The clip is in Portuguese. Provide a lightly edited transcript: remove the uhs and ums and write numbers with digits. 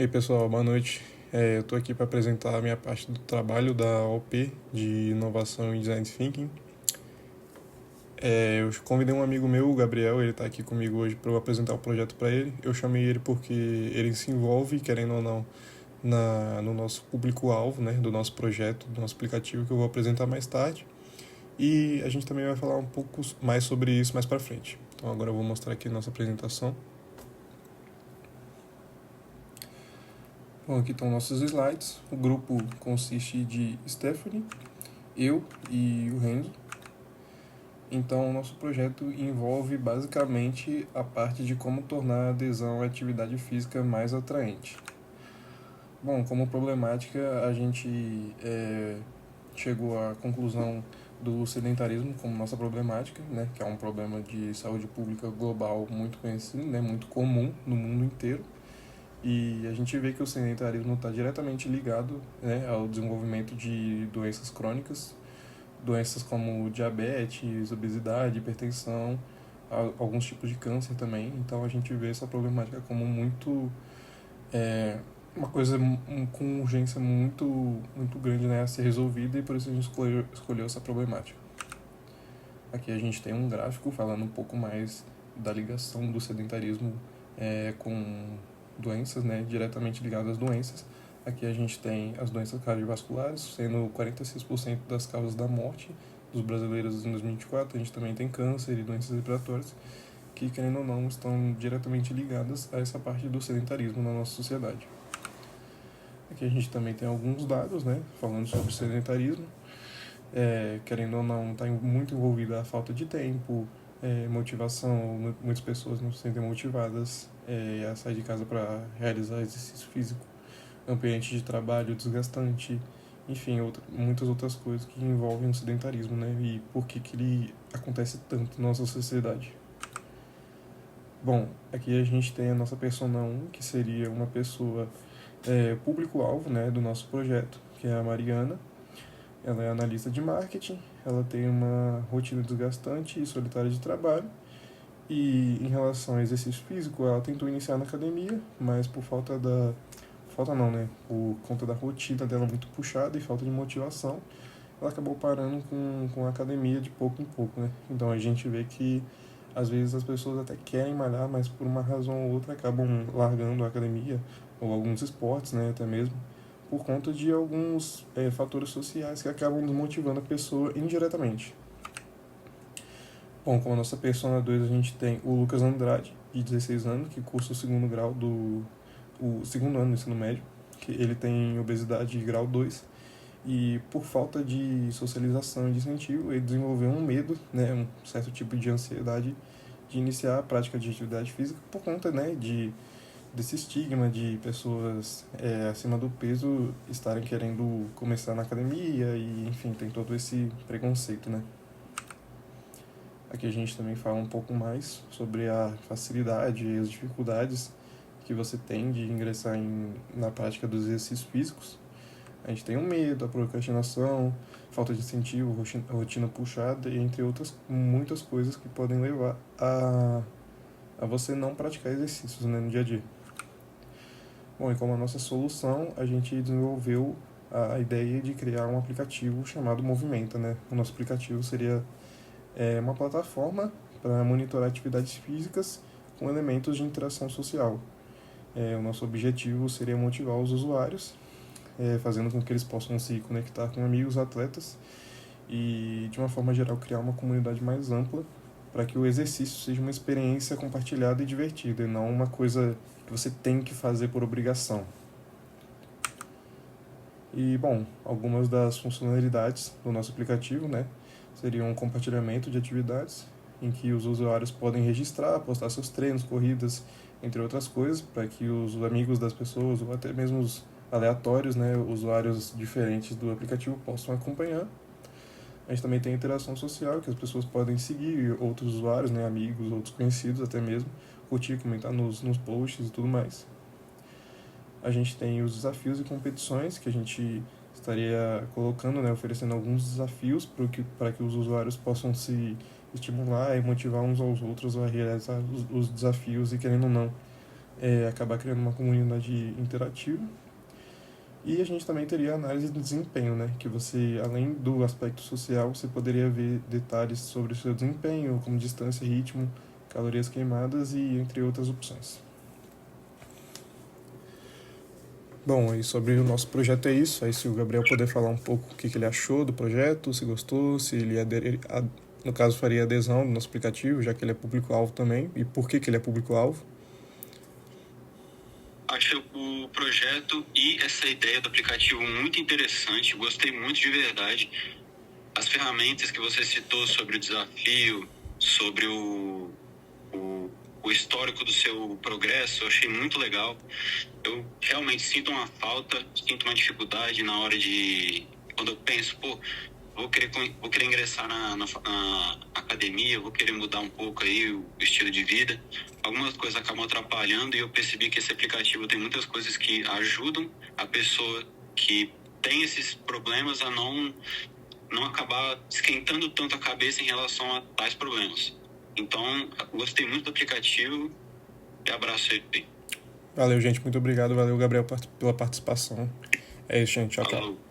E aí pessoal, boa noite. Eu estou aqui para apresentar a minha parte do trabalho da OP de Inovação e Design Thinking. Eu convidei um amigo meu, o Gabriel, ele está aqui comigo hoje para eu apresentar o projeto para ele. Eu chamei ele porque ele se envolve, querendo ou não, no nosso público-alvo, né, do nosso projeto, do nosso aplicativo, que eu vou apresentar mais tarde. E a gente também vai falar um pouco mais sobre isso mais para frente. Então agora eu vou mostrar aqui a nossa apresentação. Bom, aqui estão nossos slides. O grupo consiste de Stephanie, eu e o Renzo. Então, o nosso projeto envolve basicamente a parte de como tornar a adesão à atividade física mais atraente. Bom, como problemática, a gente chegou à conclusão do sedentarismo como nossa problemática, né, que é um problema de saúde pública global muito conhecido, né, muito comum no mundo inteiro. E a gente vê que o sedentarismo está diretamente ligado, né, ao desenvolvimento de doenças crônicas, doenças como diabetes, obesidade, hipertensão, alguns tipos de câncer também. Então a gente vê essa problemática como muito uma coisa com urgência muito grande, né, a ser resolvida, e por isso a gente escolheu essa problemática. Aqui a gente tem um gráfico falando um pouco mais da ligação do sedentarismo com doenças, né, diretamente ligadas às doenças. Aqui a gente tem as doenças cardiovasculares, sendo 46% das causas da morte dos brasileiros em 2024. A gente também tem câncer e doenças respiratórias, que, querendo ou não, estão diretamente ligadas a essa parte do sedentarismo na nossa sociedade. Aqui a gente também tem alguns dados, né, falando sobre sedentarismo. Querendo ou não, está muito envolvida a falta de tempo, motivação. Muitas pessoas não se sentem motivadas a sair de casa para realizar exercício físico, ambiente de trabalho desgastante, enfim, muitas outras coisas que envolvem o sedentarismo, né? E por que ele acontece tanto na nossa sociedade. Bom, aqui a gente tem a nossa persona 1, que seria uma pessoa público-alvo, né, do nosso projeto, que é a Mariana. Ela é analista de marketing, ela tem uma rotina desgastante e solitária de trabalho. E em relação ao exercício físico, ela tentou iniciar na academia, mas por falta da... Falta não, né? Por conta da rotina dela muito puxada e falta de motivação, ela acabou parando com a academia de pouco em pouco, né? Então a gente vê que às vezes as pessoas até querem malhar, mas por uma razão ou outra acabam largando a academia ou alguns esportes, né, até mesmo, por conta de alguns fatores sociais que acabam desmotivando a pessoa indiretamente. Bom, como a nossa persona 2 a gente tem o Lucas Andrade, de 16 anos, que cursa o segundo grau o segundo ano do ensino médio, que ele tem obesidade de grau 2, e por falta de socialização e de incentivo, ele desenvolveu um medo, né, um certo tipo de ansiedade de iniciar a prática de atividade física por conta, né, desse estigma de pessoas acima do peso estarem querendo começar na academia e, enfim, tem todo esse preconceito, né. Aqui a gente também fala um pouco mais sobre a facilidade e as dificuldades que você tem de ingressar na prática dos exercícios físicos. A gente tem o medo, a procrastinação, falta de incentivo, rotina puxada, e entre outras muitas coisas que podem levar a você não praticar exercícios, né, no dia a dia. Bom, e como a nossa solução, a gente desenvolveu a ideia de criar um aplicativo chamado Movimenta, né? O nosso aplicativo seria uma plataforma para monitorar atividades físicas com elementos de interação social. O nosso objetivo seria motivar os usuários, fazendo com que eles possam se conectar com amigos atletas e, de uma forma geral, criar uma comunidade mais ampla para que o exercício seja uma experiência compartilhada e divertida, e não uma coisa que você tem que fazer por obrigação. E, bom, algumas das funcionalidades do nosso aplicativo, né, seriam um compartilhamento de atividades, em que os usuários podem registrar, postar seus treinos, corridas, entre outras coisas, para que os amigos das pessoas, ou até mesmo os aleatórios, né, usuários diferentes do aplicativo, possam acompanhar. A gente também tem a interação social, que as pessoas podem seguir outros usuários, né, amigos, outros conhecidos até mesmo, curtir, comentar nos posts e tudo mais. A gente tem os desafios e competições, que a gente estaria colocando, né, oferecendo alguns desafios para que os usuários possam se estimular e motivar uns aos outros a realizar os desafios e, querendo ou não, acabar criando uma comunidade interativa. E a gente também teria a análise de desempenho, né? Que você, além do aspecto social, você poderia ver detalhes sobre o seu desempenho, como distância, ritmo, calorias queimadas e entre outras opções. Bom, e sobre o nosso projeto é isso. Aí se o Gabriel puder falar um pouco o que ele achou do projeto, se gostou, se ele no caso faria adesão no nosso aplicativo, já que ele é público-alvo também, e por que ele é público-alvo. Achei o projeto e essa ideia do aplicativo muito interessante, gostei muito de verdade. As ferramentas que você citou sobre o desafio, sobre o histórico do seu progresso, eu achei muito legal. Eu realmente sinto uma falta, sinto uma dificuldade na hora de... Quando eu penso, vou querer ingressar na academia, vou querer mudar um pouco aí o estilo de vida. Algumas coisas acabam atrapalhando e eu percebi que esse aplicativo tem muitas coisas que ajudam a pessoa que tem esses problemas a não acabar esquentando tanto a cabeça em relação a tais problemas. Então, gostei muito do aplicativo e abraço aí. Valeu, gente. Muito obrigado. Valeu, Gabriel, pela participação. É isso, gente. Tchau, tchau. Falou.